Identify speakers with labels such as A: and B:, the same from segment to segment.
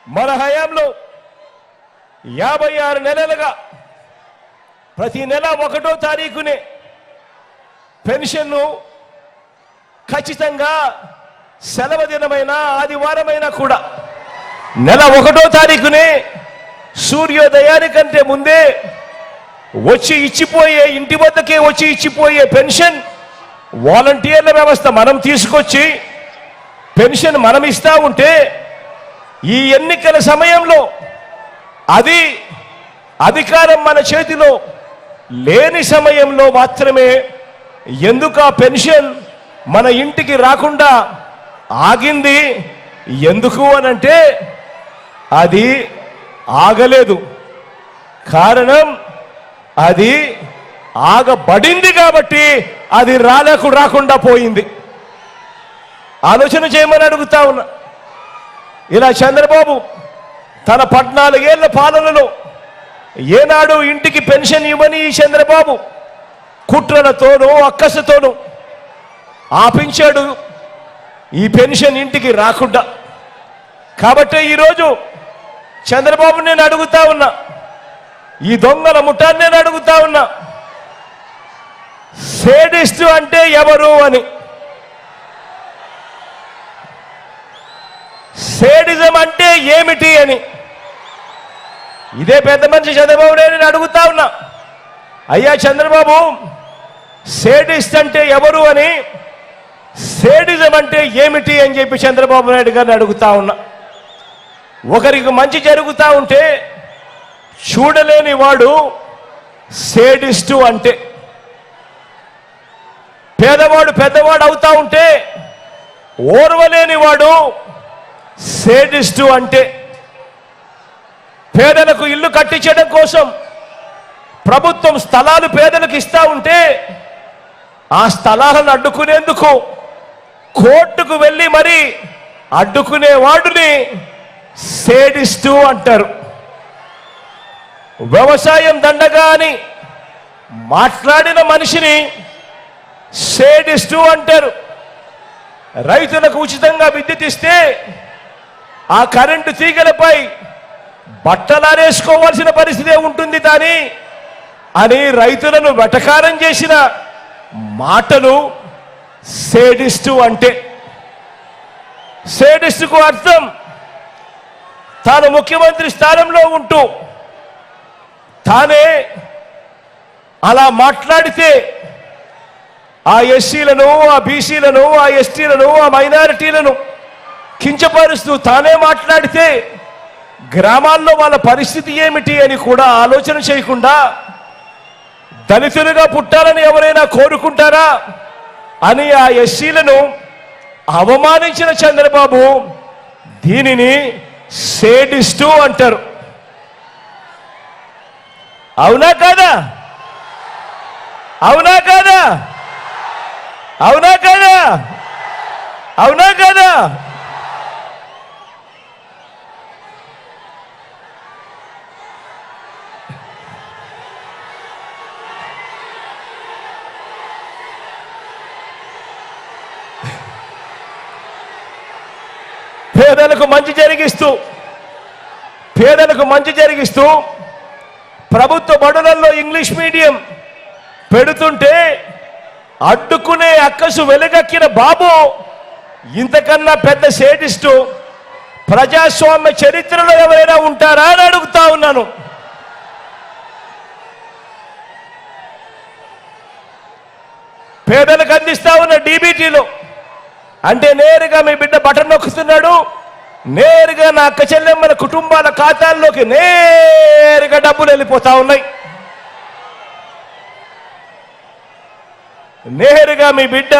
A: మన హయాంలో 56 నెలలుగా ప్రతి నెల 1వ తారీఖునే పెన్షన్ను ఖచ్చితంగా సెలవు దినమైన ఆదివారమైనా కూడా నెల 1వ తారీఖునే సూర్యోదయానికంటే ముందే వచ్చి ఇచ్చిపోయే, ఇంటి వద్దకే వచ్చి ఇచ్చిపోయే పెన్షన్ వాలంటీర్ల వ్యవస్థ మనం తీసుకొచ్చి పెన్షన్ మనం ఇస్తా ఉంటే ఈ ఎన్నికల సమయంలో అది అధికారం మన చేతిలో లేని సమయంలో మాత్రమే ఎందుకు ఆ పెన్షన్ మన ఇంటికి రాకుండా ఆగింది? ఎందుకు అనంటే అది ఆగలేదు, కారణం అది ఆగబడింది కాబట్టి అది రాకుండా పోయింది. ఆలోచన చేయమని అడుగుతా ఉన్నా. ఇలా చంద్రబాబు తన 14 ఏళ్ల పాలనలో ఏనాడు ఇంటికి పెన్షన్ ఇవ్వని ఈ చంద్రబాబు కుట్రలతోనూ అక్కసతోనూ ఆపించాడు ఈ పెన్షన్ ఇంటికి రాకుండా. కాబట్టి ఈరోజు చంద్రబాబు నేను అడుగుతా ఉన్నా, ఈ దొంగల ముఠాన్ని నేను అడుగుతా ఉన్నా, సేడిస్టు అంటే ఎవరు అని, సేడిజం అంటే ఏమిటి అని ఇదే పెద్ద మనిషి చంద్రబాబు నేను అడుగుతా ఉన్నా. అయ్యా చంద్రబాబు, సేడిస్ట్ అంటే ఎవరు అని, సేడిజం అంటే ఏమిటి అని చెప్పి చంద్రబాబు నాయుడు గారిని అడుగుతా ఉన్నా. ఒకరికి మంచి జరుగుతూ ఉంటే చూడలేని వాడు సేడిస్టు అంటే, పేదవాడు పెద్దవాడు అవుతా ఉంటే ఓర్వలేని వాడు సేడిస్టు అంటే, పేదలకు ఇల్లు కట్టించడం కోసం ప్రభుత్వం స్థలాలు పేదలకు ఇస్తా ఉంటే ఆ స్థలాలను అడ్డుకునేందుకు కోర్టుకు వెళ్ళి మరి అడ్డుకునే వాడిని సేడిస్టు అంటారు. వ్యవసాయం దండగా అని మాట్లాడిన మనిషిని సేడిస్టు అంటారు. రైతులకు ఉచితంగా విద్యుత్ ఇస్తే ఆ కరెంటు తీగలపై బట్టలారేసుకోవాల్సిన పరిస్థితే ఉంటుంది కానీ అని రైతులను వెటకారం చేసిన మాటలు సేడిస్టు అంటే. సేడిస్టుకు అర్థం తాను ముఖ్యమంత్రి స్థానంలో ఉంటూ తానే అలా మాట్లాడితే ఆ ఎస్సీలను, ఆ బీసీలను, ఆ ఎస్టీలను, ఆ మైనారిటీలను కించపరుస్తూ తానే మాట్లాడితే గ్రామాల్లో వాళ్ళ పరిస్థితి ఏమిటి అని కూడా ఆలోచన చేయకుండా దళితులుగా పుట్టాలని ఎవరైనా కోరుకుంటారా అని ఆ ఎస్సీలను అవమానించిన చంద్రబాబు దీనిని సేడిస్టు అంటారు. అవునా కాదా? అవునా కాదా? అవునా కాదా? అవునా కాదా? పేదలకు మంచి జరిగిస్తూ ప్రభుత్వ బడులలో ఇంగ్లీష్ మీడియం పెడుతుంటే అడ్డుకునే అక్కసు వెలుగక్కిన బాబు ఇంతకన్నా పెద్ద సేడిస్టు ప్రజాస్వామ్య చరిత్రలో ఎవరైనా ఉంటారా అని అడుగుతా ఉన్నాను. పేదలకు అందిస్తా ఉన్న డీబీటీలో అంటే నేరుగా మీ బిడ్డ బటన్ నొక్కుతున్నాడు, నేరుగా నా అక్క చెల్లెమ్మల కుటుంబాల ఖాతాల్లోకి నేరుగా డబ్బులు వెళ్ళిపోతా ఉన్నాయి. నేరుగా మీ బిడ్డ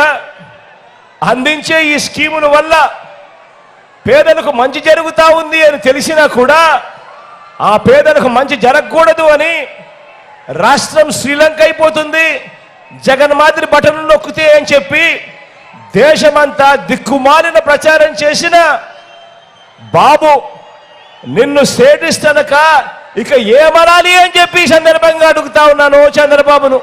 A: అందించే ఈ స్కీముల వల్ల పేదలకు మంచి జరుగుతా ఉంది అని తెలిసినా కూడా ఆ పేదలకు మంచి జరగకూడదు అని రాష్ట్రం శ్రీలంక అయిపోతుంది జగన్మాదిరి బటన్ నొక్కితే అని చెప్పి దేశమంతా దిక్కుమాలిన ప్రచారం చేసిన బాబు నిన్ను సేడిస్ట్ అనక ఇక ఏమనాలి అని చెప్పి సందర్భంగా అడుగుతా ఉన్నాను చంద్రబాబును.